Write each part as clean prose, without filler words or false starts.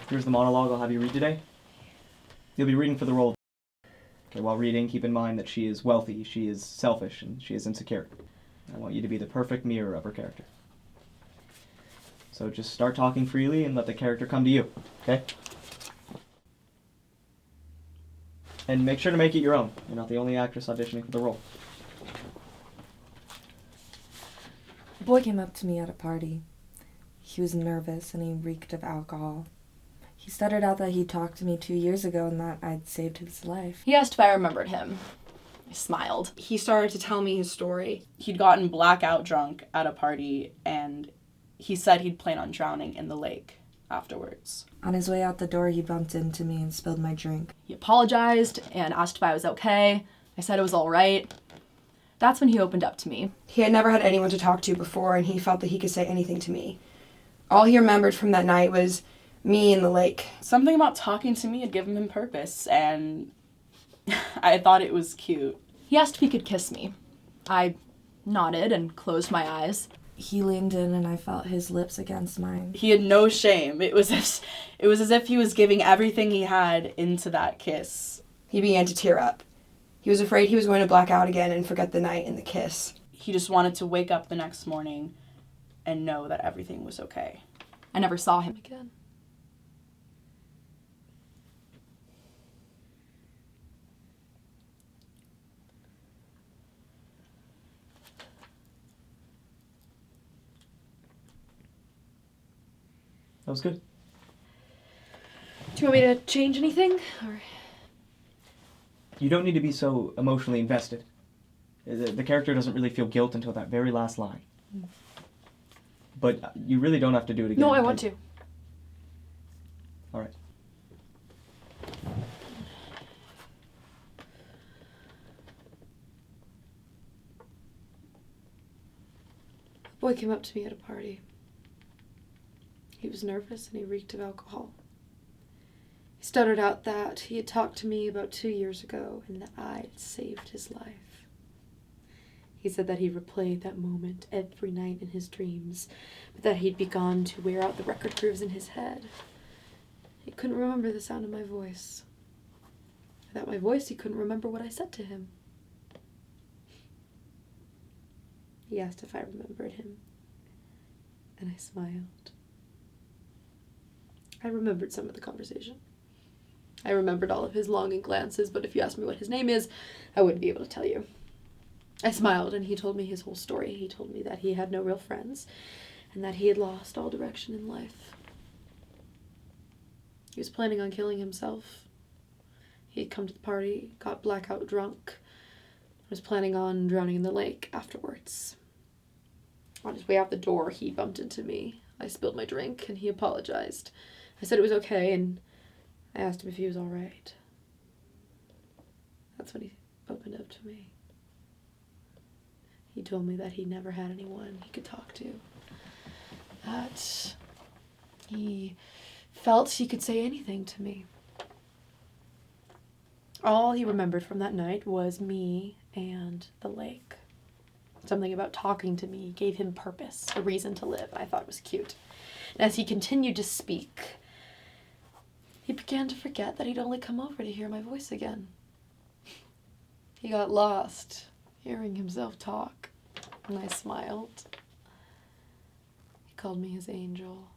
Here's the monologue I'll have you read today. You'll be reading for the role. Okay, while reading, keep in mind that she is wealthy, she is selfish, and she is insecure. I want you to be the perfect mirror of her character. So just start talking freely and let the character come to you, okay? And make sure to make it your own. You're not the only actress auditioning for the role. A boy came up to me at a party. He was nervous and he reeked of alcohol. He stuttered out that he talked to me 2 years ago and that I'd saved his life. He asked if I remembered him. I smiled. He started to tell me his story. He'd gotten blackout drunk at a party, and he said he'd plan on drowning in the lake afterwards. On his way out the door, he bumped into me and spilled my drink. He apologized and asked if I was okay. I said it was all right. That's when he opened up to me. He had never had anyone to talk to before, and he felt that he could say anything to me. All he remembered from that night was me in the lake. Something about talking to me had given him purpose, and I thought it was cute. He asked if he could kiss me. I nodded and closed my eyes. He leaned in and I felt his lips against mine. He had no shame. It was as if he was giving everything he had into that kiss. He began to tear up. He was afraid he was going to black out again and forget the night and the kiss. He just wanted to wake up the next morning and know that everything was okay. I never saw him again. That was good. Do you want me to change anything? Or... You don't need to be so emotionally invested. The character doesn't really feel guilt until that very last line. But you really don't have to do it again. No, I want to. All right. A boy came up to me at a party. He was nervous and he reeked of alcohol. He stuttered out that he had talked to me about 2 years ago and that I'd saved his life. He said that he replayed that moment every night in his dreams, but that he'd begun to wear out the record grooves in his head. He couldn't remember the sound of my voice. Without my voice, he couldn't remember what I said to him. He asked if I remembered him, and I smiled. I remembered some of the conversation. I remembered all of his longing glances, but if you asked me what his name is, I wouldn't be able to tell you. I smiled, and he told me his whole story. He told me that he had no real friends, and that he had lost all direction in life. He was planning on killing himself. He had come to the party, got blackout drunk, was planning on drowning in the lake afterwards. On his way out the door, he bumped into me. I spilled my drink, and he apologized. I said it was okay, and I asked him if he was all right. That's when he opened up to me. He told me that he never had anyone he could talk to. That he felt he could say anything to me. All he remembered from that night was me and the lake. Something about talking to me gave him purpose, a reason to live. I thought it was cute. And as he continued to speak, he began to forget that he'd only come over to hear my voice again. He got lost hearing himself talk, and I smiled. He called me his angel.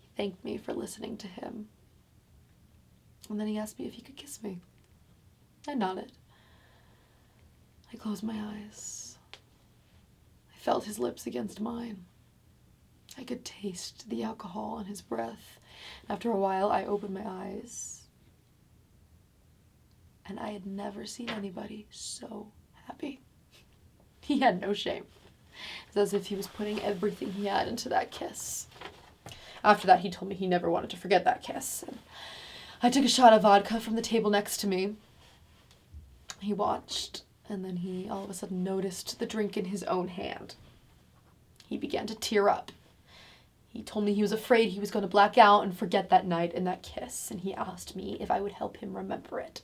He thanked me for listening to him. And then he asked me if he could kiss me. I nodded. I closed my eyes. I felt his lips against mine. I could taste the alcohol on his breath. After a while, I opened my eyes. And I had never seen anybody so happy. He had no shame. It was as if he was putting everything he had into that kiss. After that, he told me he never wanted to forget that kiss. And I took a shot of vodka from the table next to me. He watched, and then he all of a sudden noticed the drink in his own hand. He began to tear up. He told me he was afraid he was going to black out and forget that night and that kiss, and he asked me if I would help him remember it.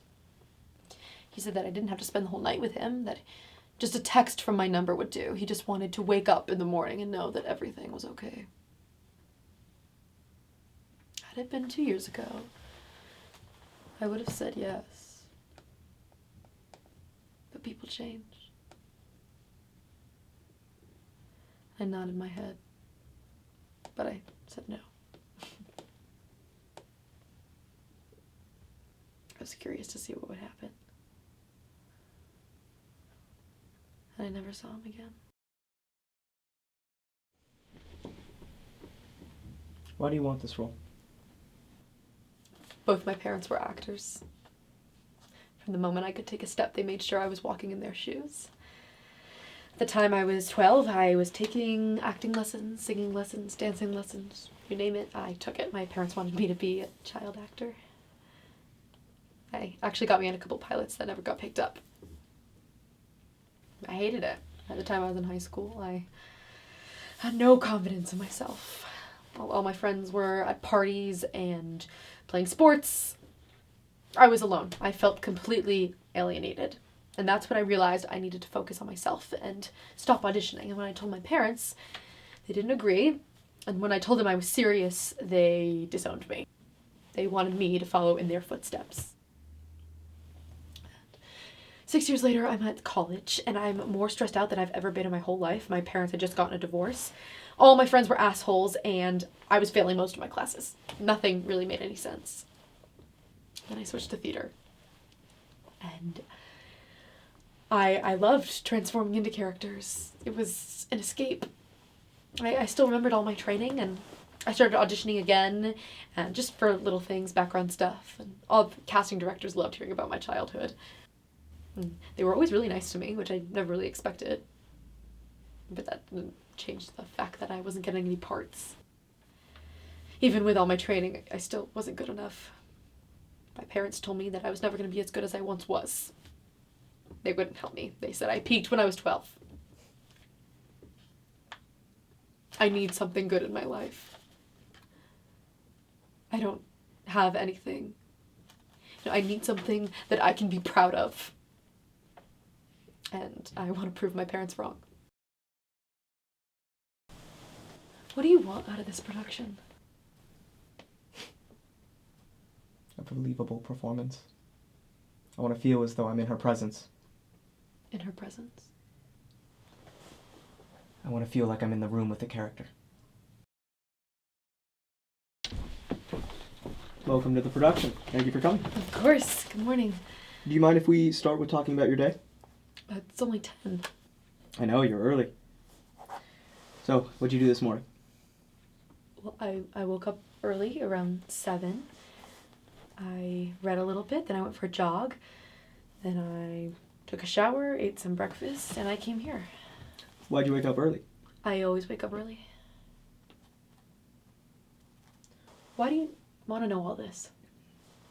He said that I didn't have to spend the whole night with him, that just a text from my number would do. He just wanted to wake up in the morning and know that everything was okay. Had it been 2 years ago, I would have said yes. But people change. I nodded my head, but I said no. I was curious to see what would happen. And I never saw him again. Why do you want this role? Both my parents were actors. From the moment I could take a step, they made sure I was walking in their shoes. At the time I was 12, I was taking acting lessons, singing lessons, dancing lessons, you name it, I took it. My parents wanted me to be a child actor. They actually got me in a couple pilots that never got picked up. I hated it. At the time I was in high school, I had no confidence in myself. All my friends were at parties and playing sports. I was alone. I felt completely alienated. And that's when I realized I needed to focus on myself and stop auditioning. And when I told my parents, they didn't agree. And when I told them I was serious, they disowned me. They wanted me to follow in their footsteps. 6 years later, I'm at college, and I'm more stressed out than I've ever been in my whole life. My parents had just gotten a divorce. All my friends were assholes, and I was failing most of my classes. Nothing really made any sense. Then I switched to theater. And I loved transforming into characters. It was an escape. I still remembered all my training, and I started auditioning again, and just for little things, background stuff. And all the casting directors loved hearing about my childhood. And they were always really nice to me, which I never really expected. But that didn't change the fact that I wasn't getting any parts. Even with all my training, I still wasn't good enough. My parents told me that I was never going to be as good as I once was. They wouldn't help me. They said I peaked when I was 12. I need something good in my life. I don't have anything. I need something that I can be proud of. And I want to prove my parents wrong. What do you want out of this production? A believable performance. I want to feel as though I'm in her presence. In her presence? I want to feel like I'm in the room with the character. Welcome to the production. Thank you for coming. Of course. Good morning. Do you mind if we start with talking about your day? It's only 10. I know, you're early. So, what'd you do this morning? Well, I woke up early, around 7. I read a little bit, then I went for a jog. Then I took a shower, ate some breakfast, and I came here. Why'd you wake up early? I always wake up early. Why do you want to know all this?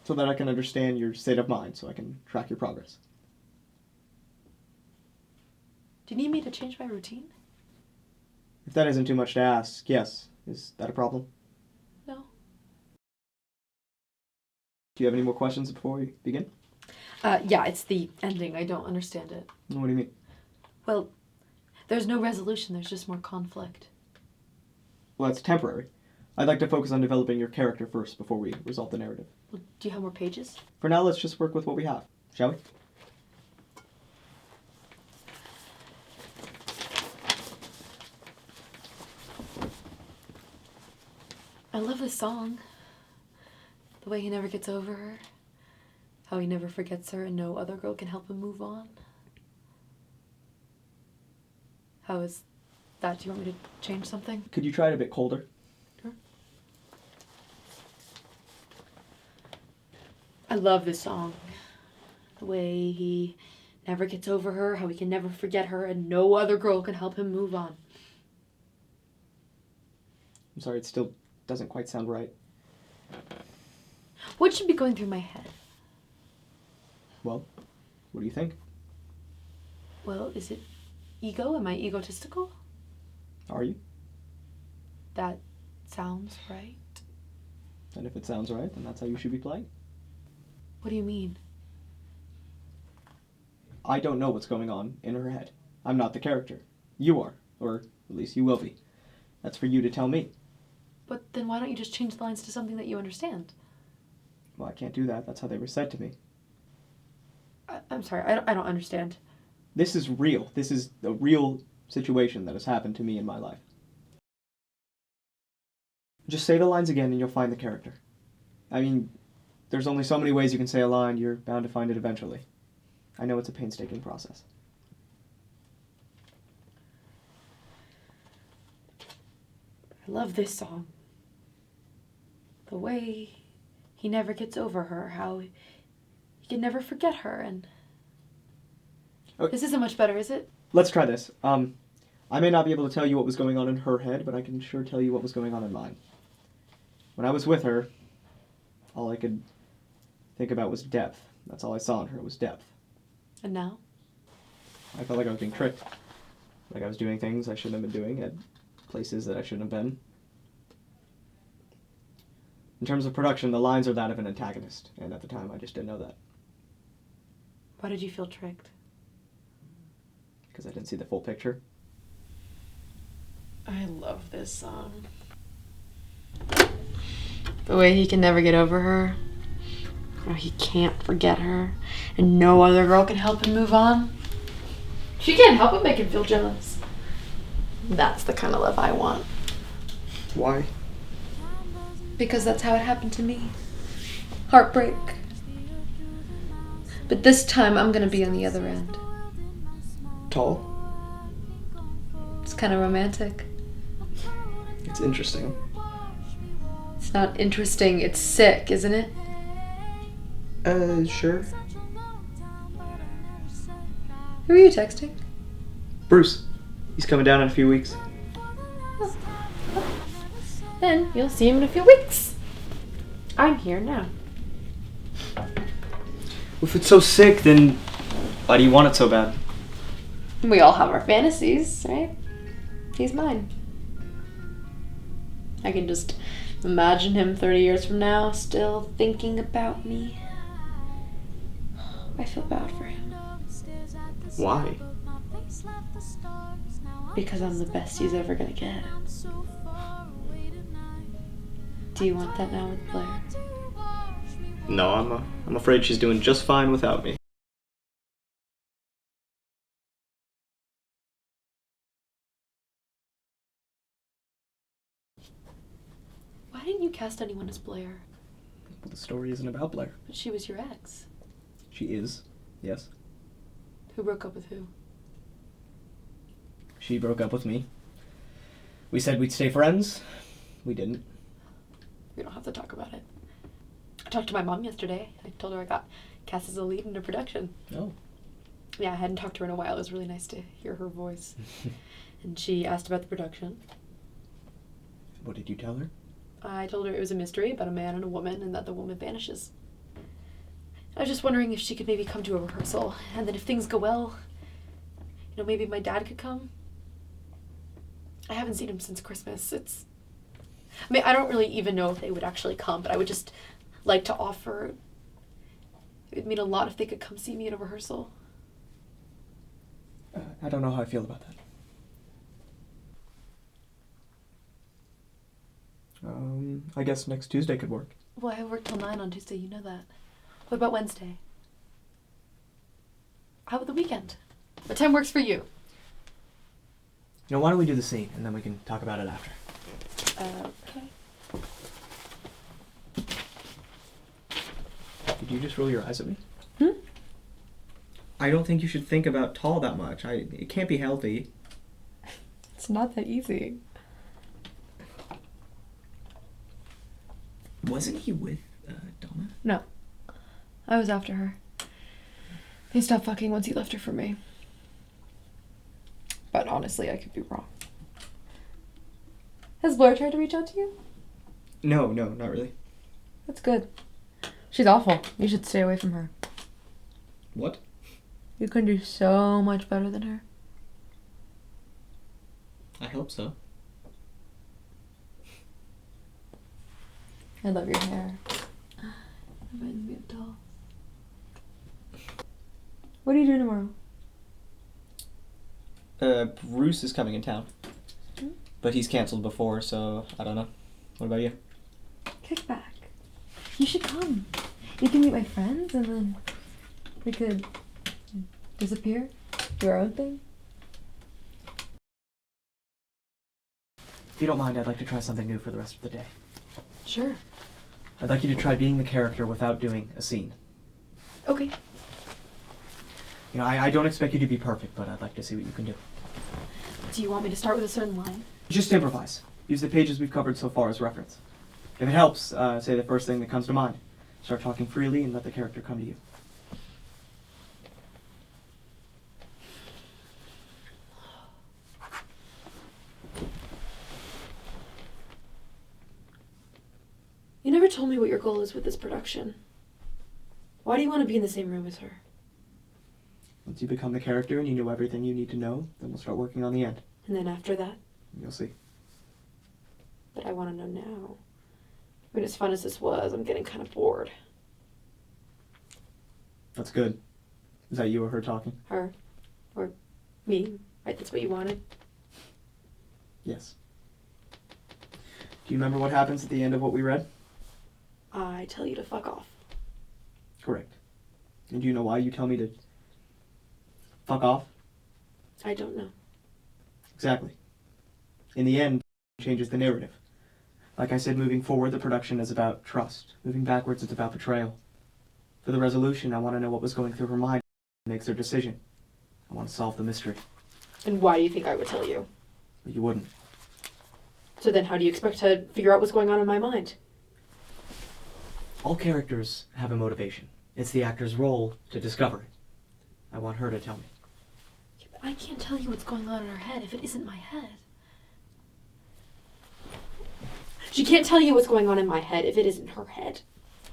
So that I can understand your state of mind, so I can track your progress. Do you need me to change my routine? If that isn't too much to ask, yes. Is that a problem? No. Do you have any more questions before we begin? Yeah, it's the ending. I don't understand it. What do you mean? Well, there's no resolution. There's just more conflict. Well, that's temporary. I'd like to focus on developing your character first before we resolve the narrative. Well, do you have more pages? For now, let's just work with what we have, shall we? I love this song. The way he never gets over her. How he never forgets her and no other girl can help him move on. How is that? Do you want me to change something? Could you try it a bit colder? Sure. I love this song. The way he never gets over her, how he can never forget her, and no other girl can help him move on. I'm sorry, it still doesn't quite sound right. What should be going through my head? Well, what do you think? Well, is it ego? Am I egotistical? Are you? That sounds right. And if it sounds right, then that's how you should be playing. What do you mean? I don't know what's going on in her head. I'm not the character. You are, or at least you will be. That's for you to tell me. But then why don't you just change the lines to something that you understand? Well, I can't do that. That's how they were said to me. I'm sorry, I don't understand. This is real. This is a real situation that has happened to me in my life. Just say the lines again and you'll find the character. I mean, there's only so many ways you can say a line. You're bound to find it eventually. I know it's a painstaking process. I love this song. The way he never gets over her, how he can never forget her, and... Okay. This isn't much better, is it? Let's try this. I may not be able to tell you what was going on in her head, but I can sure tell you what was going on in mine. When I was with her, all I could think about was depth. That's all I saw in her, was depth. And now? I felt like I was being tricked. Like I was doing things I shouldn't have been doing at places that I shouldn't have been. In terms of production, the lines are that of an antagonist, and at the time I just didn't know that. Why did you feel tricked? Because I didn't see the full picture. I love this song. The way he can never get over her. Or he can't forget her. And no other girl can help him move on. She can't help but make him feel jealous. That's the kind of love I want. Why? Because that's how it happened to me. Heartbreak. But this time I'm gonna be on the other end. Tall? It's kind of romantic. It's interesting. It's not interesting, it's sick, isn't it? Sure. Who are you texting? Bruce. He's coming down in a few weeks. Then you'll see him in a few weeks. I'm here now. If it's so sick, then why do you want it so bad? We all have our fantasies, right? He's mine. I can just imagine him 30 years from now still thinking about me. I feel bad for him. Why? Because I'm the best he's ever gonna get. Do you want that now with Blair? No, I'm afraid she's doing just fine without me. Why didn't you cast anyone as Blair? Well, the story isn't about Blair. But she was your ex. She is, yes. Who broke up with who? She broke up with me. We said we'd stay friends. We didn't. We don't have to talk about it. I talked to my mom yesterday. I told her I got cast as a lead in a production. Oh. Yeah, I hadn't talked to her in a while. It was really nice to hear her voice. And she asked about the production. What did you tell her? I told her it was a mystery about a man and a woman and that the woman vanishes. I was just wondering if she could maybe come to a rehearsal, and then if things go well, maybe my dad could come. I haven't seen him since Christmas. I don't really even know if they would actually come, but I would just like to offer. It would mean a lot if they could come see me at a rehearsal. I don't know how I feel about that. I guess next Tuesday could work. Well, I work till 9 on Tuesday, you know that. What about Wednesday? How about the weekend? What time works for you? Why don't we do the scene, and then we can talk about it after. Okay. Did you just roll your eyes at me? Hmm? I don't think you should think about tall that much. It can't be healthy. It's not that easy. Wasn't he with Donna? No. I was after her. They stopped fucking once he left her for me. But honestly, I could be wrong. Has Blair tried to reach out to you? No, not really. That's good. She's awful. You should stay away from her. What? You can do so much better than her. I hope so. I love your hair. Reminds me of dolls. What do you do tomorrow? Bruce is coming in town. But he's canceled before, so I don't know. What about you? Kickback. You should come. You can meet my friends and then we could disappear, do our own thing. If you don't mind, I'd like to try something new for the rest of the day. Sure. I'd like you to try being the character without doing a scene. Okay. You know, I don't expect you to be perfect, but I'd like to see what you can do. Do you want me to start with a certain line? Just improvise. Use the pages we've covered so far as reference. If it helps, say the first thing that comes to mind. Start talking freely and let the character come to you. You never told me what your goal is with this production. Why do you want to be in the same room as her? Once you become the character and you know everything you need to know, then we'll start working on the end. And then after that? You'll see. But I want to know now. I mean, as fun as this was, I'm getting kind of bored. That's good. Is that you or her talking? Her. Or me. Right, that's what you wanted? Yes. Do you remember what happens at the end of what we read? I tell you to fuck off. Correct. And do you know why you tell me to fuck off? I don't know. Exactly. In the end, it changes the narrative. Like I said, moving forward, the production is about trust. Moving backwards, it's about betrayal. For the resolution, I want to know what was going through her mind when she makes her decision. I want to solve the mystery. And why do you think I would tell you? But you wouldn't. So then how do you expect to figure out what's going on in my mind? All characters have a motivation. It's the actor's role to discover it. I want her to tell me. Yeah, but I can't tell you what's going on in her head if it isn't my head. She can't tell you what's going on in my head if it isn't her head.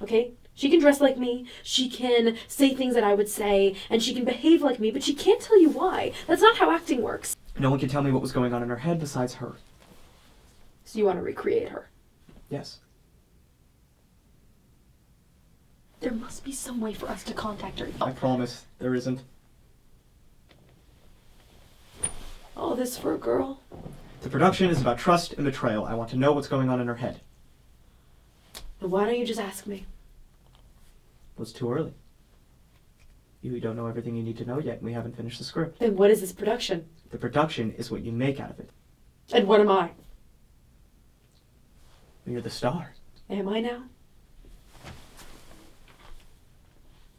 Okay? She can dress like me, she can say things that I would say, and she can behave like me, but she can't tell you why. That's not how acting works. No one can tell me what was going on in her head besides her. So you want to recreate her? Yes. There must be some way for us to contact her. I promise there isn't. All this for a girl? The production is about trust and betrayal. I want to know what's going on in her head. And why don't you just ask me? Well, it's too early. You don't know everything you need to know yet, and we haven't finished the script. Then what is this production? The production is what you make out of it. And what am I? You're the star. Am I now?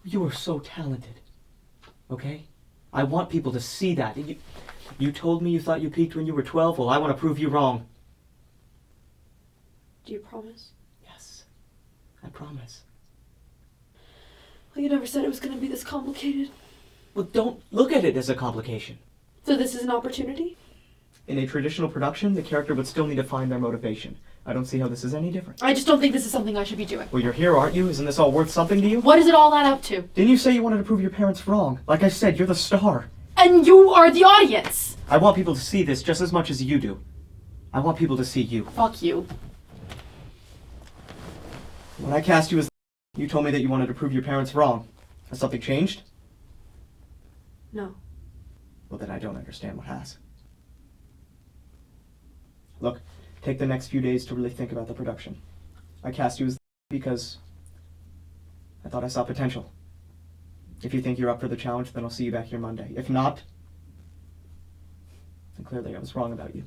You are so talented. Okay? I want people to see that. You told me you thought you peaked when you were 12. Well, I want to prove you wrong. Do you promise? Yes. I promise. Well, you never said it was going to be this complicated. Well, don't look at it as a complication. So this is an opportunity? In a traditional production, the character would still need to find their motivation. I don't see how this is any different. I just don't think this is something I should be doing. Well, you're here, aren't you? Isn't this all worth something to you? What does it all add up to? Didn't you say you wanted to prove your parents wrong? Like I said, you're the star. And you are the audience! I want people to see this just as much as you do. I want people to see you. Fuck you. When I cast you as you told me that you wanted to prove your parents wrong. Has something changed? No. Well, then I don't understand what has. Look, take the next few days to really think about the production. I cast you as because I thought I saw potential. If you think you're up for the challenge, then I'll see you back here Monday. If not, then clearly I was wrong about you.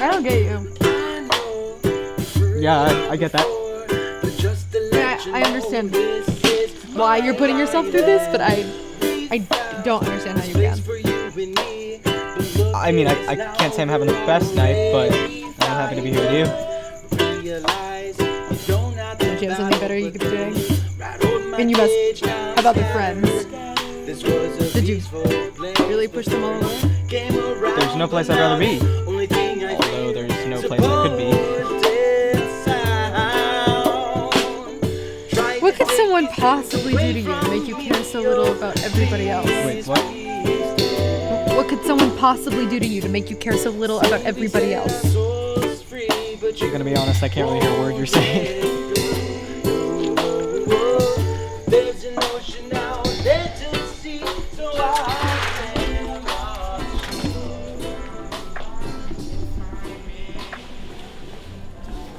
I don't get you. Yeah, I get that. I understand why you're putting yourself through this, but I don't understand how you can. I mean, I can't say I'm having the best night, but I'm happy to be here with you. Don't you have something better you could be doing? And you must have other friends. Did you really push them all away? There's no place I'd rather be. Although there's no place I could be. What could someone possibly do to you to make you care so little about everybody else? Wait, what? What could someone possibly do to you to make you care so little about everybody else? I'm gonna be honest, I can't really hear a word you're saying.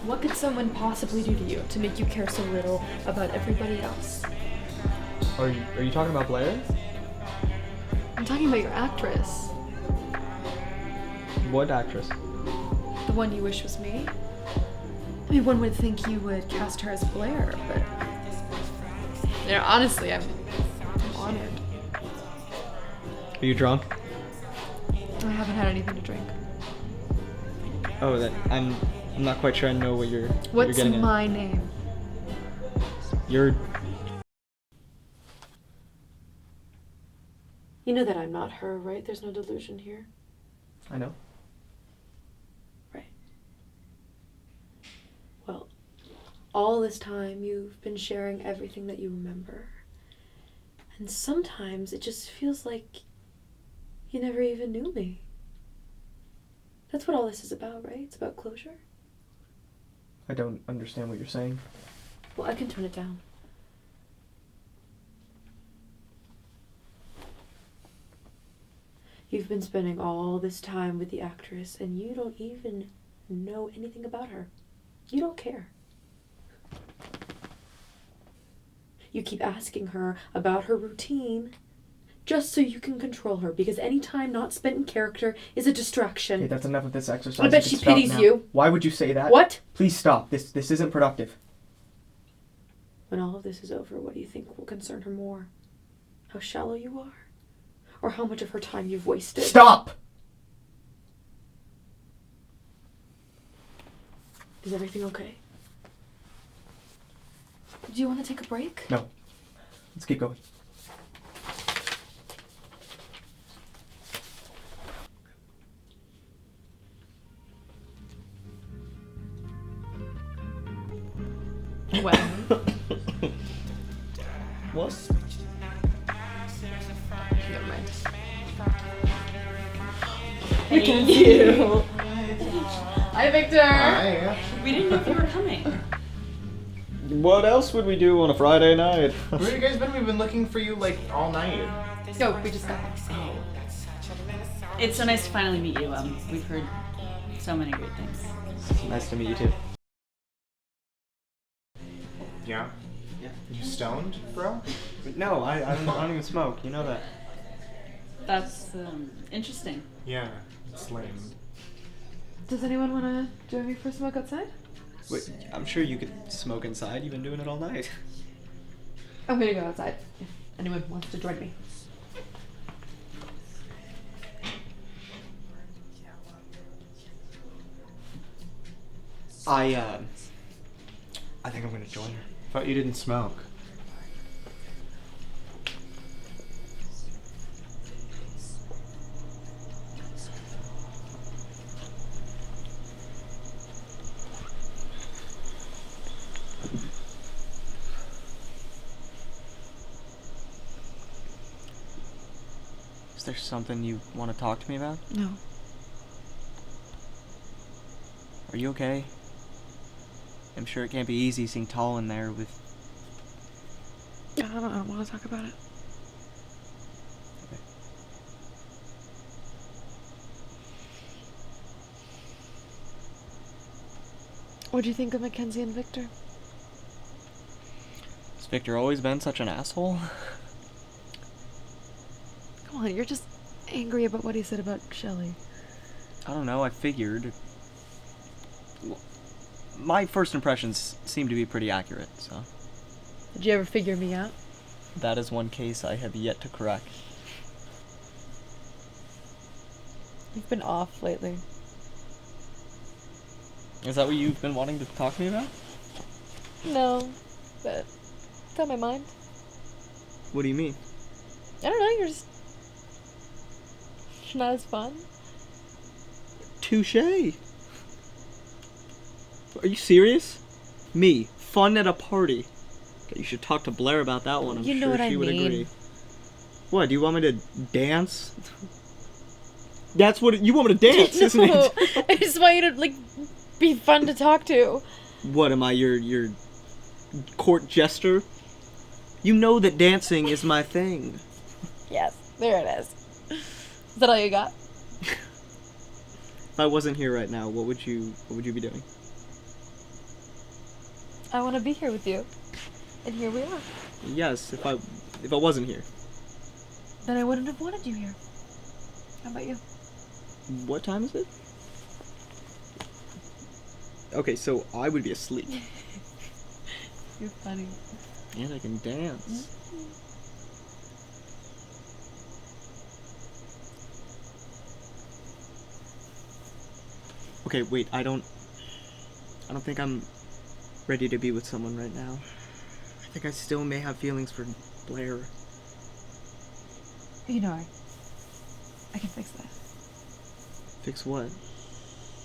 What could someone possibly do to you to make you care so little about everybody else? Are you talking about Blair? I'm talking about your actress. What actress? The one you wish was me? I mean, one would think you would cast her as Blair, but... Yeah, honestly, I'm honored. Are you drunk? I haven't had anything to drink. Oh, that I'm not quite sure I know what you're What's getting at. my name? You're You know that I'm not her, right? There's no delusion here. I know. Right. Well, all this time you've been sharing everything that you remember. And sometimes it just feels like you never even knew me. That's what all this is about, right? It's about closure. I don't understand what you're saying. Well, I can turn it down. You've been spending all this time with the actress and you don't even know anything about her. You don't care. You keep asking her about her routine just so you can control her, because any time not spent in character is a distraction. Okay, that's enough of this exercise. I bet You she can stop pities now. you. Why would you say that? What? Please stop. This isn't productive. When all of this is over, what do you think will concern her more? How shallow you are? Or how much of her time you've wasted? Stop! Is everything okay? Do you want to take a break? No. Let's keep going. Well, What? never mind. Thank you. Hi, Victor. We didn't know if you were coming. What else would we do on a Friday night? Where have you guys been? We've been looking for you like all night. Go, we just got. It's so nice to finally meet you. We've heard so many great things. Nice to meet you too. Yeah? Yeah. You stoned, bro? No, I don't even smoke. You know that. That's interesting. Yeah, it's lame. Does anyone want to join me for a smoke outside? Wait, I'm sure you could smoke inside. You've been doing it all night. I'm gonna go outside if anyone wants to join me. I think I'm gonna join her. Thought you didn't smoke. Is there something you want to talk to me about? No. Are you okay? I'm sure it can't be easy seeing Tall in there with... I don't want to talk about it. Okay. What do you think of Mackenzie and Victor? Has Victor always been such an asshole? Come on, you're just angry about what he said about Shelley. I don't know, I figured... Well, my first impressions seem to be pretty accurate, so... Did you ever figure me out? That is one case I have yet to correct. You've been off lately. Is that what you've been wanting to talk to me about? No, but it's on my mind. What do you mean? I don't know, you're just not as fun. Touche. Are you serious? Me, fun at a party. Okay, you should talk to Blair about that one. I'm You know sure what I she would mean. agree. What, do you want me to dance? That's what you want me to dance, isn't No, it? I just want you to, like, be fun to talk to. What, am I your court jester? You know that dancing is my thing. Yes, there it is. Is that all you got? If I wasn't here right now, what would you be doing? I want to be here with you. And here we are. Yes, if I wasn't here. Then I wouldn't have wanted you here. How about you? What time is it? Okay, so I would be asleep. You're funny. And I can dance. Okay, wait, I don't think I'm ready to be with someone right now. I think I still may have feelings for Blair. You know, I can fix that. Fix what?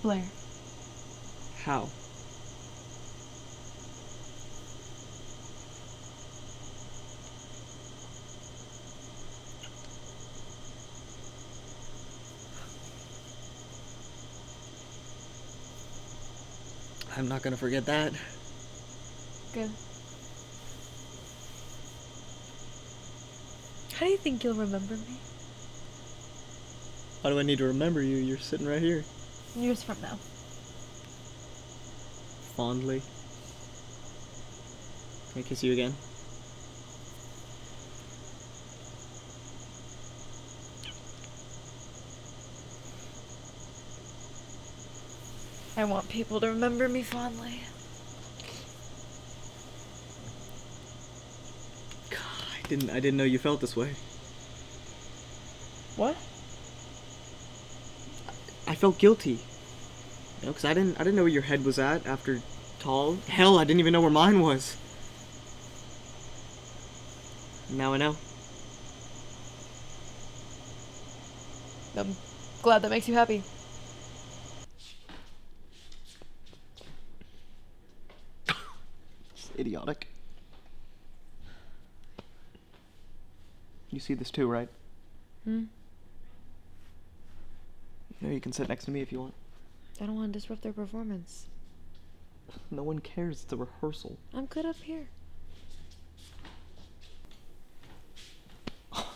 Blair. How? I'm not gonna forget that. Good. How do you think you'll remember me? Why do I need to remember you? You're sitting right here. Years from now. Fondly. Can I kiss you again? I want people to remember me fondly. God, I didn't know you felt this way. What? I felt guilty. You know, because I didn't know where your head was at after Tall. Hell, I didn't even know where mine was. Now I know. I'm glad that makes you happy. It's idiotic. You see this too, right? Hmm? You know, you can sit next to me if you want. I don't want to disrupt their performance. No one cares, it's a rehearsal. I'm good up here. Oh,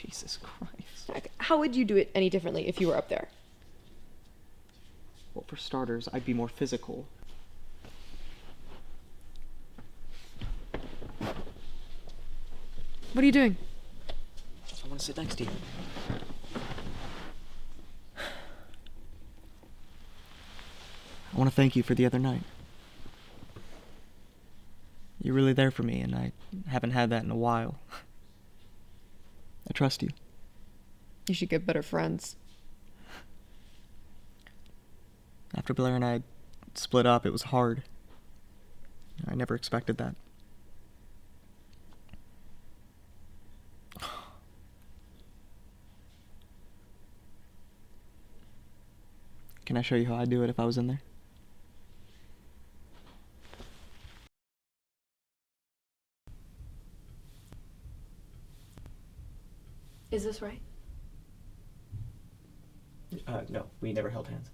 Jesus Christ. How would you do it any differently if you were up there? Well, for starters, I'd be more physical. What are you doing? I want to sit next to you. I want to thank you for the other night. You're really there for me, and I haven't had that in a while. I trust you. You should get better friends. After Blair and I split up, it was hard. I never expected that. Can I show you how I'd do it if I was in there? Is this right? No, we never held hands.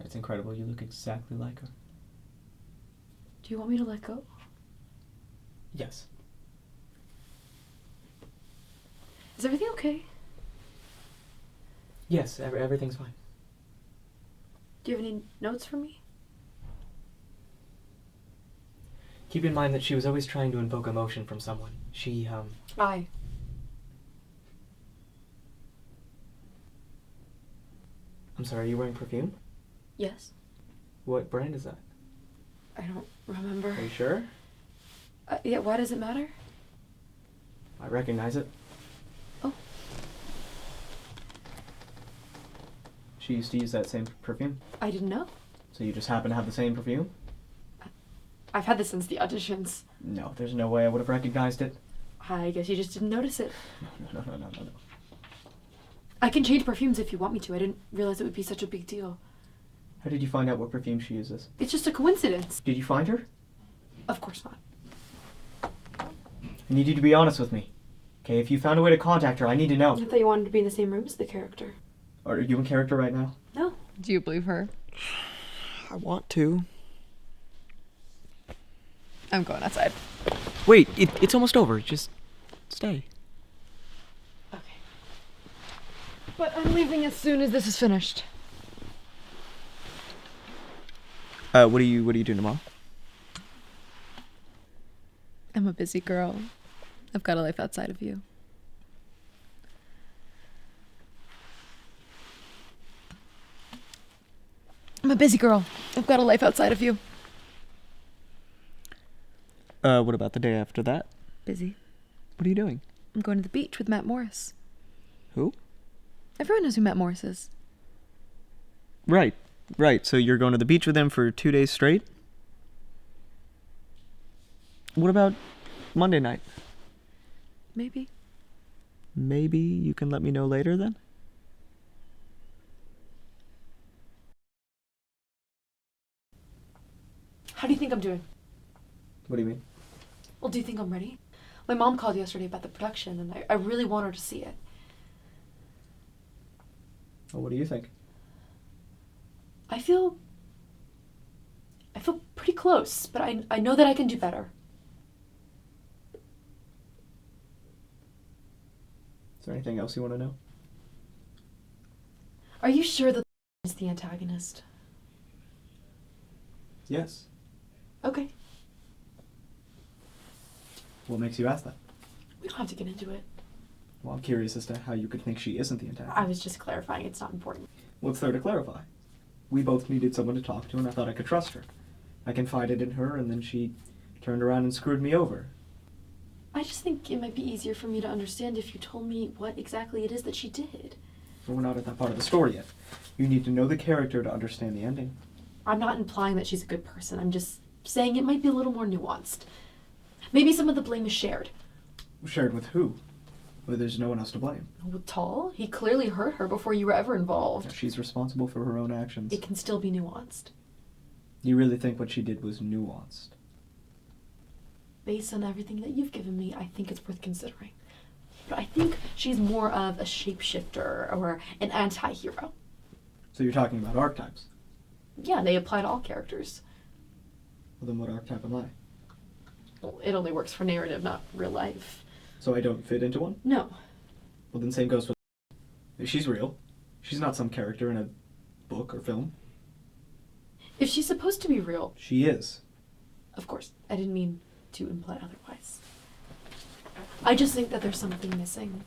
It's incredible, you look exactly like her. Do you want me to let go? Yes. Is everything okay? Yes, everything's fine. Do you have any notes for me? Keep in mind that she was always trying to invoke emotion from someone. She, I. I'm sorry, are you wearing perfume? Yes. What brand is that? I don't remember. Are you sure? Yeah, why does it matter? I recognize it. Oh. She used to use that same perfume? I didn't know. So you just happen to have the same perfume? I've had this since the auditions. No, there's no way I would have recognized it. I guess you just didn't notice it. No. I can change perfumes if you want me to. I didn't realize it would be such a big deal. How did you find out what perfume she uses? It's just a coincidence. Did you find her? Of course not. I need you to be honest with me. Okay, if you found a way to contact her, I need to know. I thought you wanted to be in the same room as the character. Are you in character right now? No. Do you believe her? I want to. I'm going outside. Wait, it's almost over. Just stay. Okay. But I'm leaving as soon as this is finished. What are you doing tomorrow? I'm a busy girl. I've got a life outside of you. I'm a busy girl. I've got a life outside of you. What about the day after that? Busy. What are you doing? I'm going to the beach with Matt Morris. Who? Everyone knows who Matt Morris is. Right. So you're going to the beach with him for 2 days straight? What about Monday night? Maybe. Maybe you can let me know later then? How do you think I'm doing? What do you mean? Well, do you think I'm ready? My mom called yesterday about the production, and I really want her to see it. Well, what do you think? I feel pretty close, but I know that I can do better. Is there anything else you want to know? Are you sure that is the antagonist? Yes. Okay. What makes you ask that? We don't have to get into it. Well, I'm curious as to how you could think she isn't the antagonist. I was just clarifying. It's not important. What's there to clarify? We both needed someone to talk to, and I thought I could trust her. I confided in her, and then she turned around and screwed me over. I just think it might be easier for me to understand if you told me what exactly it is that she did. But we're not at that part of the story yet. You need to know the character to understand the ending. I'm not implying that she's a good person. I'm just saying it might be a little more nuanced. Maybe some of the blame is shared. Shared with who? Well, there's no one else to blame. With Tall, he clearly hurt her before you were ever involved. She's responsible for her own actions. It can still be nuanced. You really think what she did was nuanced? Based on everything that you've given me, I think it's worth considering. But I think she's more of a shapeshifter or an anti-hero. So you're talking about archetypes? Yeah, they apply to all characters. Well, then what archetype am I? Well, it only works for narrative, not real life. So I don't fit into one? No. Well, then same goes with... She's real. She's not some character in a book or film. If she's supposed to be real... She is. Of course, I didn't mean to imply otherwise. I just think that there's something missing.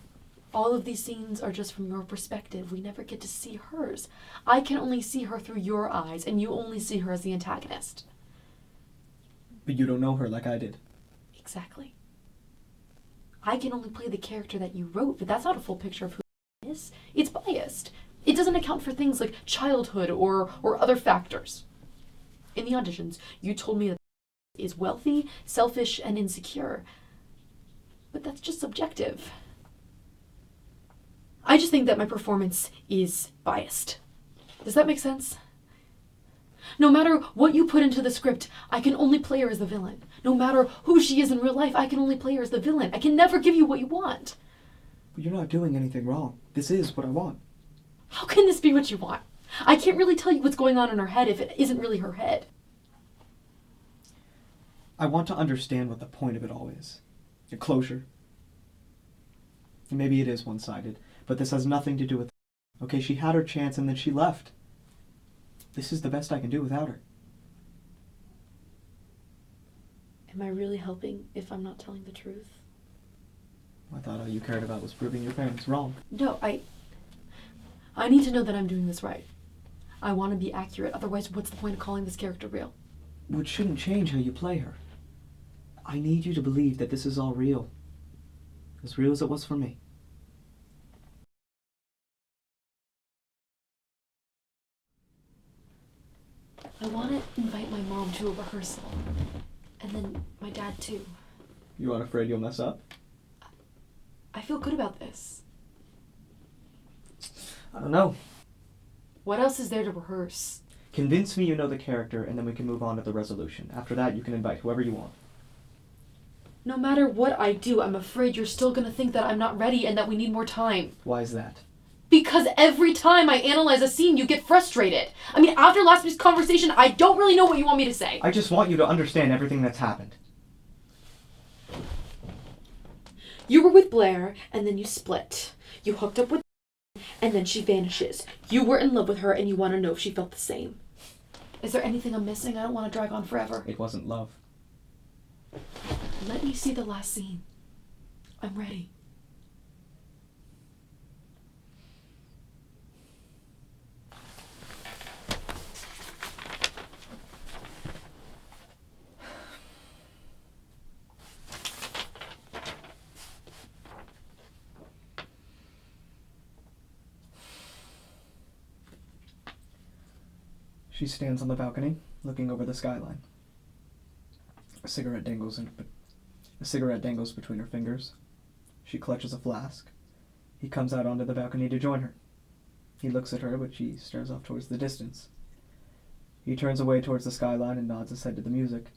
All of these scenes are just from your perspective. We never get to see hers. I can only see her through your eyes, and you only see her as the antagonist. But you don't know her like I did. Exactly. I can only play the character that you wrote, but that's not a full picture of who she is. It's biased. It doesn't account for things like childhood or other factors. In the auditions, you told me that is wealthy, selfish, and insecure. But that's just subjective. I just think that my performance is biased. Does that make sense? No matter what you put into the script, I can only play her as the villain. No matter who she is in real life, I can only play her as the villain. I can never give you what you want. But you're not doing anything wrong. This is what I want. How can this be what you want? I can't really tell you what's going on in her head if it isn't really her head. I want to understand what the point of it all is. A closure. And maybe it is one-sided, but this has nothing to do with... Okay, she had her chance and then she left. This is the best I can do without her. Am I really helping if I'm not telling the truth? I thought all you cared about was proving your parents wrong. No, I need to know that I'm doing this right. I want to be accurate, otherwise what's the point of calling this character real? Which shouldn't change how you play her. I need you to believe that this is all real. As real as it was for me. I want to invite my mom to a rehearsal. And then my dad too. You aren't afraid you'll mess up? feel good about this. I don't know. What else is there to rehearse? Convince me you know the character, and then we can move on to the resolution. After that, you can invite whoever you want. No matter what I do, I'm afraid you're still gonna think that I'm not ready and that we need more time. Why is that? Because every time I analyze a scene, you get frustrated. I mean, after last week's conversation, I don't really know what you want me to say. I just want you to understand everything that's happened. You were with Blair, and then you split. You hooked up with and then she vanishes. You were in love with her, and you want to know if she felt the same. Is there anything I'm missing? I don't want to drag on forever. It wasn't love. Let me see the last scene. I'm ready. She stands on the balcony, looking over the skyline. A cigarette dangles between her fingers. She clutches a flask. He comes out onto the balcony to join her. He looks at her, but she stares off towards the distance. He turns away towards the skyline and nods his head to the music.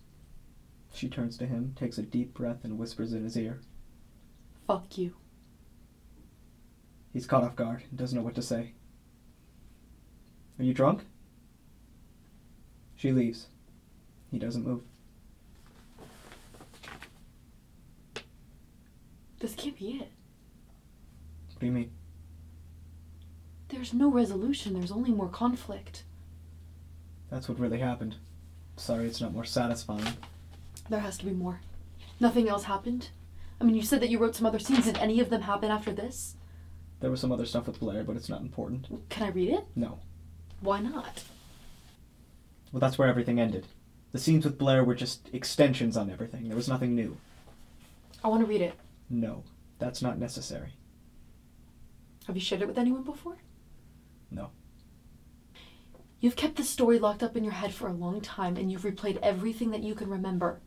She turns to him, takes a deep breath, and whispers in his ear. Fuck you. He's caught off guard and doesn't know what to say. Are you drunk? She leaves. He doesn't move. This can't be it. What do you mean? There's no resolution. There's only more conflict. That's what really happened. Sorry it's not more satisfying. There has to be more. Nothing else happened? I mean, you said that you wrote some other scenes. Did any of them happen after this? There was some other stuff with Blair, but it's not important. Can I read it? No. Why not? Well, that's where everything ended. The scenes with Blair were just extensions on everything. There was nothing new. I want to read it. No, that's not necessary. Have you shared it with anyone before? No. You've kept this story locked up in your head for a long time, and you've replayed everything that you can remember.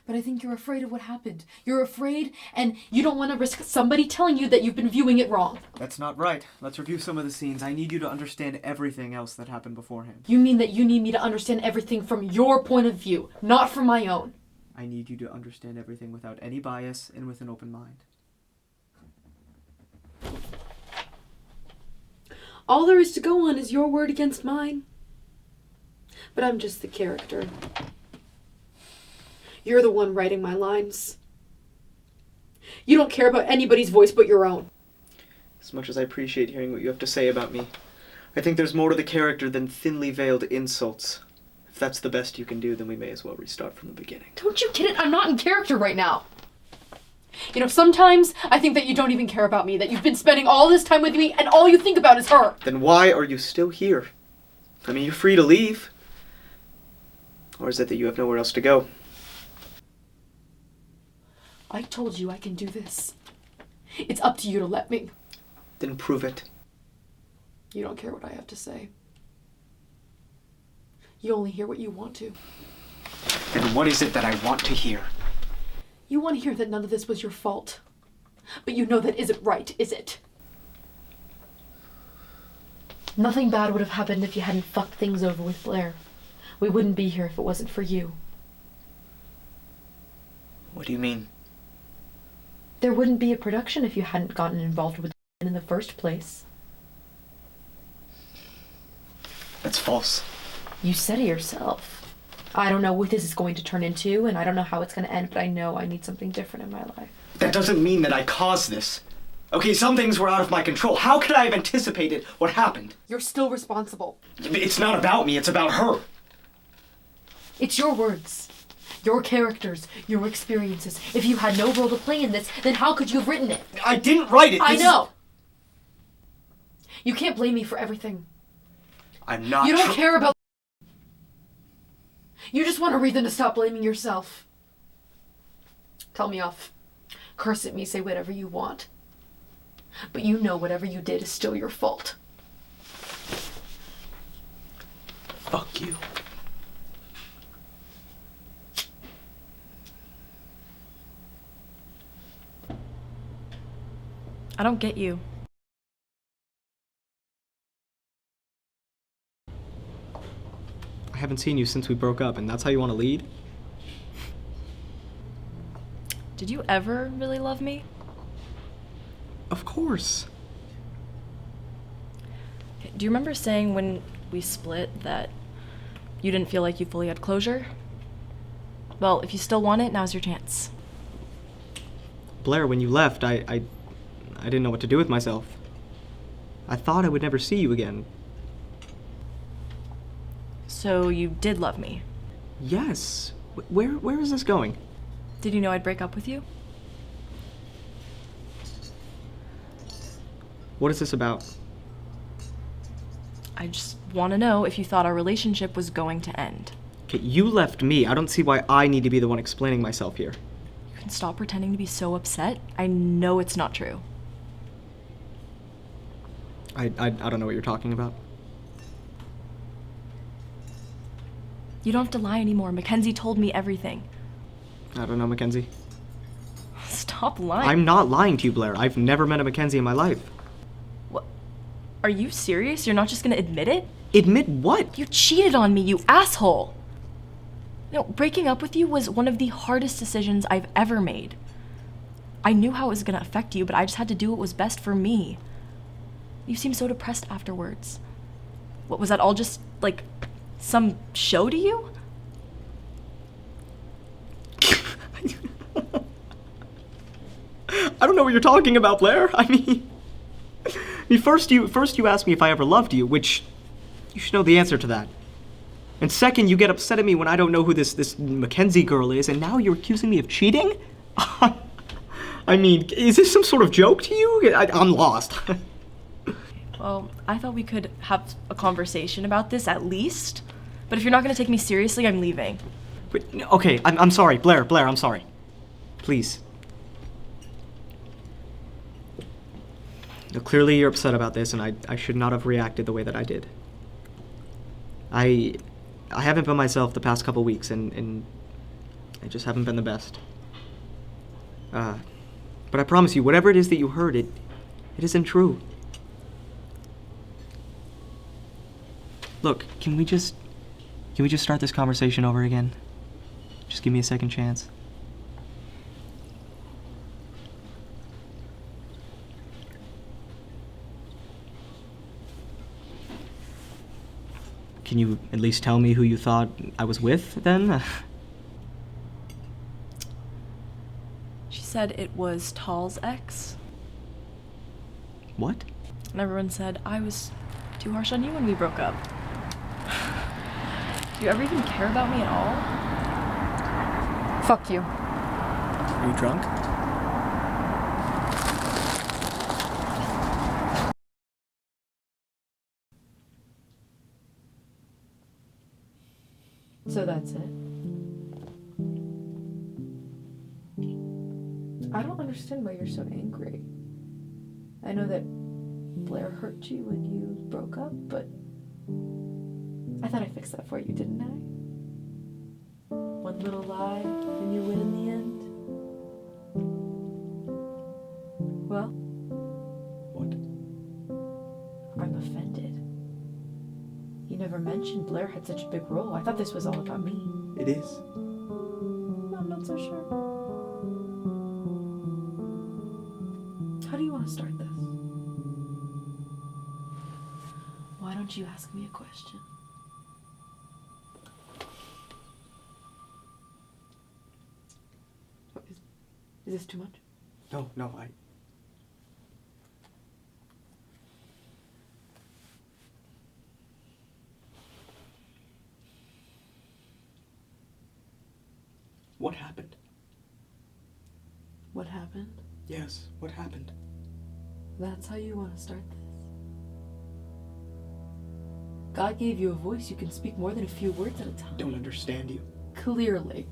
But I think you're afraid of what happened. You're afraid, and you don't want to risk somebody telling you that you've been viewing it wrong. That's not right. Let's review some of the scenes. I need you to understand everything else that happened beforehand. You mean that you need me to understand everything from your point of view, not from my own? I need you to understand everything without any bias and with an open mind. All there is to go on is your word against mine. But I'm just the character. You're the one writing my lines. You don't care about anybody's voice but your own. As much as I appreciate hearing what you have to say about me, I think there's more to the character than thinly veiled insults. If that's the best you can do, then we may as well restart from the beginning. Don't you get it? I'm not in character right now. You know, sometimes I think that you don't even care about me, that you've been spending all this time with me and all you think about is her. Then why are you still here? I mean, you're free to leave. Or is it that you have nowhere else to go? I told you I can do this. It's up to you to let me. Then prove it. You don't care what I have to say. You only hear what you want to. And what is it that I want to hear? You want to hear that none of this was your fault. But you know that isn't right, is it? Nothing bad would have happened if you hadn't fucked things over with Blair. We wouldn't be here if it wasn't for you. What do you mean? There wouldn't be a production if you hadn't gotten involved with in the first place. That's false. You said it yourself. I don't know what this is going to turn into, and I don't know how it's going to end, but I know I need something different in my life. That doesn't mean that I caused this. Okay, some things were out of my control. How could I have anticipated what happened? You're still responsible. It's not about me, it's about her. It's your words, your characters, your experiences. If you had no role to play in this, then how could you have written it? I didn't write it. I know. You can't blame me for everything. I'm not. You don't care about. You just want a reason to stop blaming yourself. Tell me off. Curse at me, say whatever you want. But you know whatever you did is still your fault. Fuck you. I don't get you. I haven't seen you since we broke up, and that's how you want to lead? Did you ever really love me? Of course. Do you remember saying when we split that you didn't feel like you fully had closure? Well, if you still want it, now's your chance. Blair, when you left, I didn't know what to do with myself. I thought I would never see you again. So you did love me. Yes. Where is this going? Did you know I'd break up with you? What is this about? I just want to know if you thought our relationship was going to end. Okay, you left me. I don't see why I need to be the one explaining myself here. You can stop pretending to be so upset. I know it's not true. I don't know what you're talking about. You don't have to lie anymore. Mackenzie told me everything. I don't know, Mackenzie. Stop lying. I'm not lying to you, Blair. I've never met a Mackenzie in my life. What? Are you serious? You're not just gonna admit it? Admit what? You cheated on me, you asshole! You know, breaking up with you was one of the hardest decisions I've ever made. I knew how it was gonna affect you, but I just had to do what was best for me. You seemed so depressed afterwards. What, was that all just, like, some show to you? I don't know what you're talking about, Blair. I mean, first you asked me if I ever loved you, which you should know the answer to that. And second, you get upset at me when I don't know who this Mackenzie girl is, and now you're accusing me of cheating? I mean, is this some sort of joke to you? I'm lost. Well, I thought we could have a conversation about this at least. But if you're not gonna take me seriously, I'm leaving. But, okay, I'm sorry, Blair, I'm sorry. Please. Now, clearly you're upset about this, and I should not have reacted the way that I did. I haven't been myself the past couple weeks, and I just haven't been the best. But I promise you, whatever it is that you heard, it isn't true. Look, can we just start this conversation over again? Just give me a second chance. Can you at least tell me who you thought I was with, then? She said it was Tall's ex. What? And everyone said I was too harsh on you when we broke up. Do you ever even care about me at all? Fuck you. Are you drunk? So that's it. I don't understand why you're so angry. I know that Blair hurt you when you broke up, but I thought I fixed that for you, didn't I? One little lie, and you win in the end. Well? What? I'm offended. You never mentioned Blair had such a big role. I thought this was all about me. It is. I'm not so sure. How do you want to start this? Why don't you ask me a question? Is this too much? No, I... What happened? What happened? Yes, what happened? That's how you want to start this? God gave you a voice. You can speak more than a few words at a time. Don't understand you. Clearly.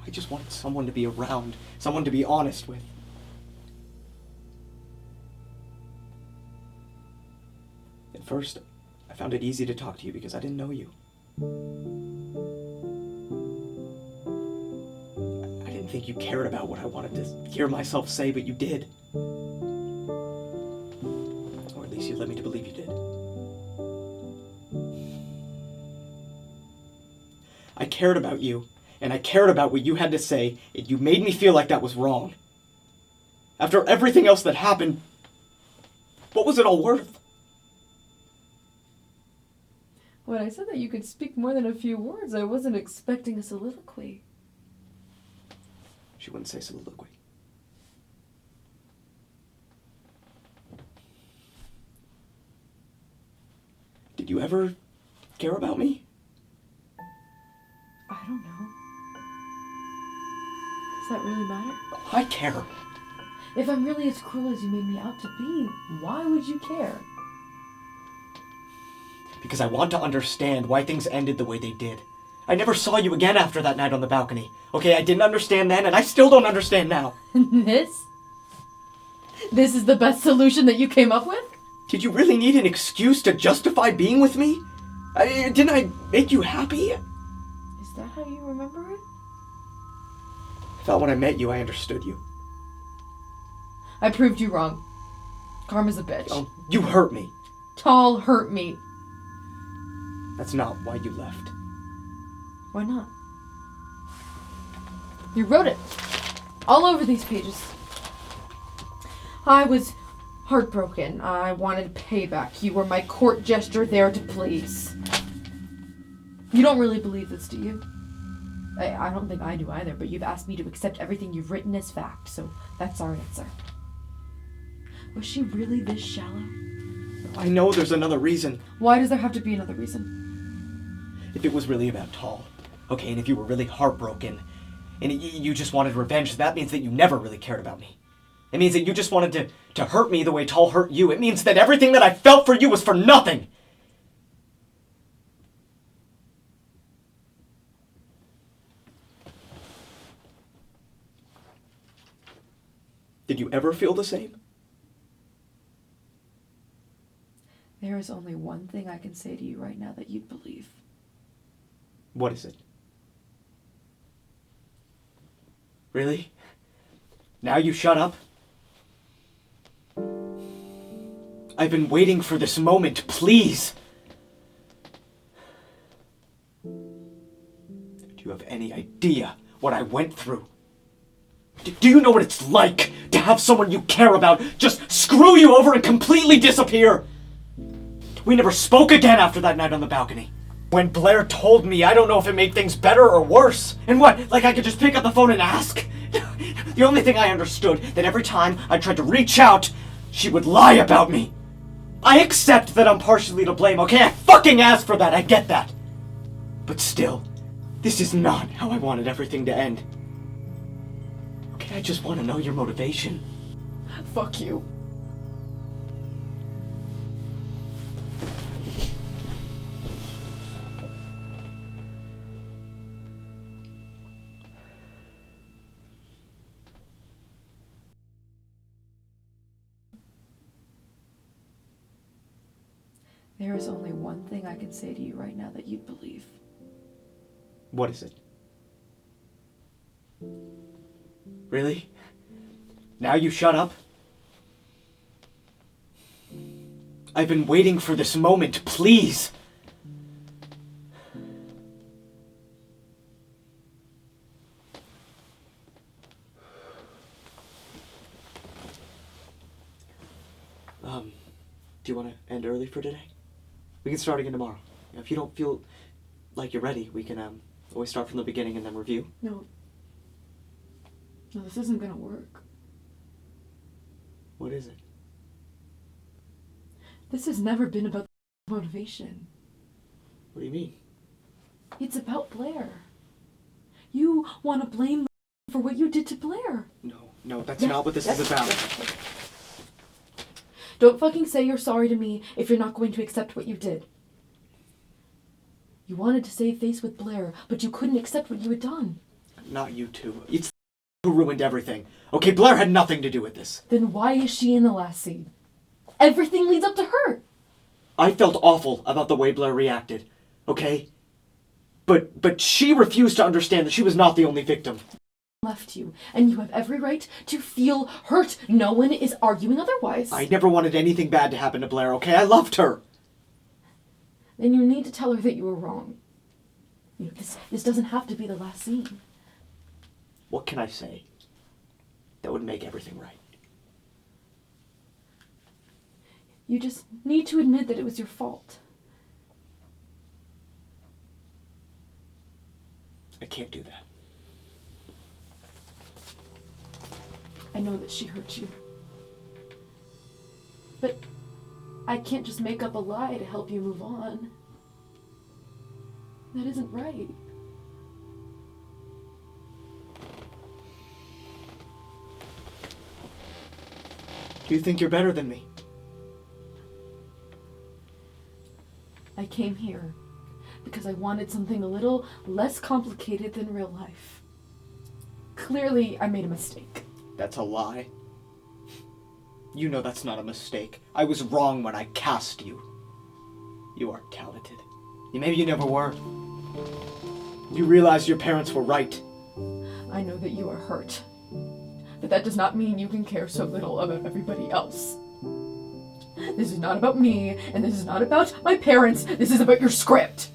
I just wanted someone to be around, someone to be honest with. At first, I found it easy to talk to you because I didn't know you. I didn't didn't think you cared about what I wanted to hear myself say, but you did. Or at least you led me to believe you did. I cared about you, and I cared about what you had to say, and you made me feel like that was wrong. After everything else that happened, what was it all worth? When I said that you could speak more than a few words, I wasn't expecting a soliloquy. She wouldn't say soliloquy. Did you ever care about me? I don't know. Does that really matter? I care. If I'm really as cruel as you made me out to be, why would you care? Because I want to understand why things ended the way they did. I never saw you again after that night on the balcony. Okay, I didn't understand then, and I still don't understand now. This? This is the best solution that you came up with? Did you really need an excuse to justify being with me? Didn't I make you happy? Is that how you remember it? I thought when I met you, I understood you. I proved you wrong. Karma's a bitch. Oh, you hurt me. Tall hurt me. That's not why you left. Why not? You wrote it. All over these pages. I was heartbroken. I wanted payback. You were my court gesture there to please. You don't really believe this, do you? I don't think I do either, but you've asked me to accept everything you've written as fact, so that's our answer. Was she really this shallow? I know there's another reason. Why does there have to be another reason? If it was really about Tall, okay, and if you were really heartbroken, and you just wanted revenge, that means that you never really cared about me. It means that you just wanted to hurt me the way Tall hurt you. It means that everything that I felt for you was for nothing. Did you ever feel the same? There is only one thing I can say to you right now that you'd believe. What is it? Really? Now you shut up? I've been waiting for this moment, please! Do you have any idea what I went through? Do you know what it's like to have someone you care about just screw you over and completely disappear? We never spoke again after that night on the balcony. When Blair told me, I don't know if it made things better or worse. And what, like I could just pick up the phone and ask? The only thing I understood, that every time I tried to reach out, she would lie about me. I accept that I'm partially to blame, okay? I fucking asked for that, I get that. But still, this is not how I wanted everything to end. Okay, I just want to know your motivation. Fuck you. There is only one thing I can say to you right now that you'd believe. What is it? Really? Now you shut up? I've been waiting for this moment, please! Do you want to end early for today? We can start again tomorrow. If you don't feel like you're ready, we can always start from the beginning and then review. No. No, this isn't gonna work. What is it? This has never been about motivation. What do you mean? It's about Blair. You want to blame for what you did to Blair. No, that's not what this is about. Don't fucking say you're sorry to me if you're not going to accept what you did. You wanted to save face with Blair, but you couldn't accept what you had done. Not you two. It's who ruined everything. Okay, Blair had nothing to do with this. Then why is she in the last scene? Everything leads up to her. I felt awful about the way Blair reacted, okay? But she refused to understand that she was not the only victim. left you, and you have every right to feel hurt. No one is arguing otherwise. I never wanted anything bad to happen to Blair, okay? I loved her. Then you need to tell her that you were wrong. You know, this doesn't have to be the last scene. What can I say that would make everything right? You just need to admit that it was your fault. I can't do that. I know that she hurt you. But I can't just make up a lie to help you move on. That isn't right. Do you think you're better than me? I came here because I wanted something a little less complicated than real life. Clearly, I made a mistake. That's a lie. You know that's not a mistake. I was wrong when I cast you. You are talented. Maybe you never were. You realize your parents were right. I know that you are hurt. But that does not mean you can care so little about everybody else. This is not about me, and this is not about my parents. This is about your script.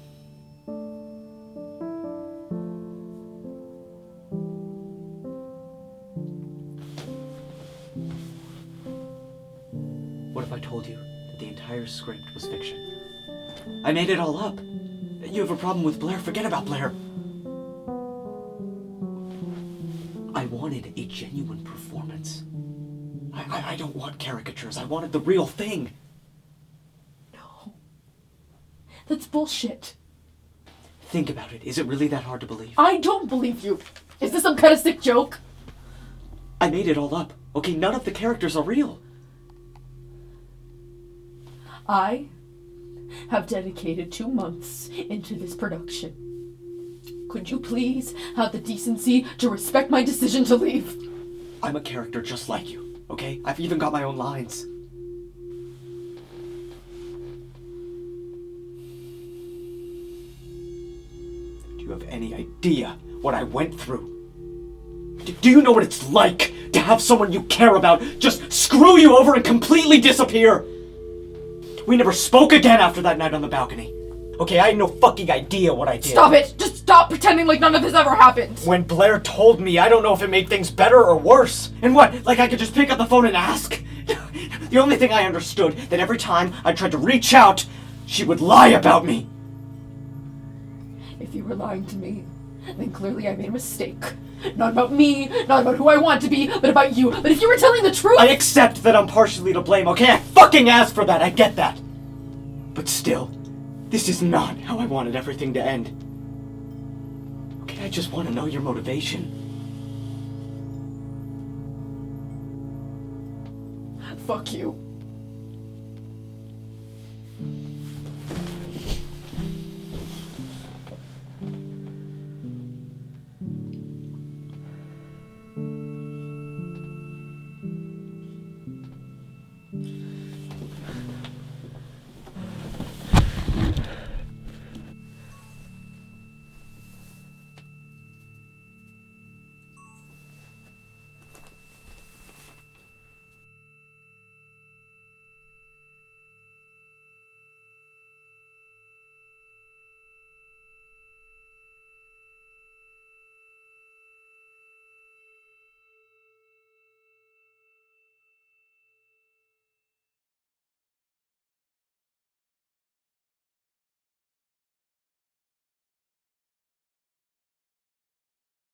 What if I told you that the entire script was fiction? I made it all up. You have a problem with Blair? Forget about Blair. I wanted a genuine performance. I don't want caricatures. I wanted the real thing. No. That's bullshit. Think about it. Is it really that hard to believe? I don't believe you. Is this some kind of sick joke? I made it all up. Okay, none of the characters are real. I have dedicated 2 months into this production. Could you please have the decency to respect my decision to leave? I'm a character just like you, okay? I've even got my own lines. Do you have any idea what I went through? Do you know what it's like to have someone you care about just screw you over and completely disappear? We never spoke again after that night on the balcony. Okay, I had no fucking idea what I did. Stop it! Just stop pretending like none of this ever happened! When Blair told me, I don't know if it made things better or worse. And what, like I could just pick up the phone and ask? The only thing I understood, that every time I tried to reach out, she would lie about me. If you were lying to me, then clearly I made a mistake. Not about me, not about who I want to be, but about you. But if you were telling the truth... I accept that I'm partially to blame, okay? I fucking asked for that, I get that. But still, this is not how I wanted everything to end. Okay, I just want to know your motivation. Fuck you.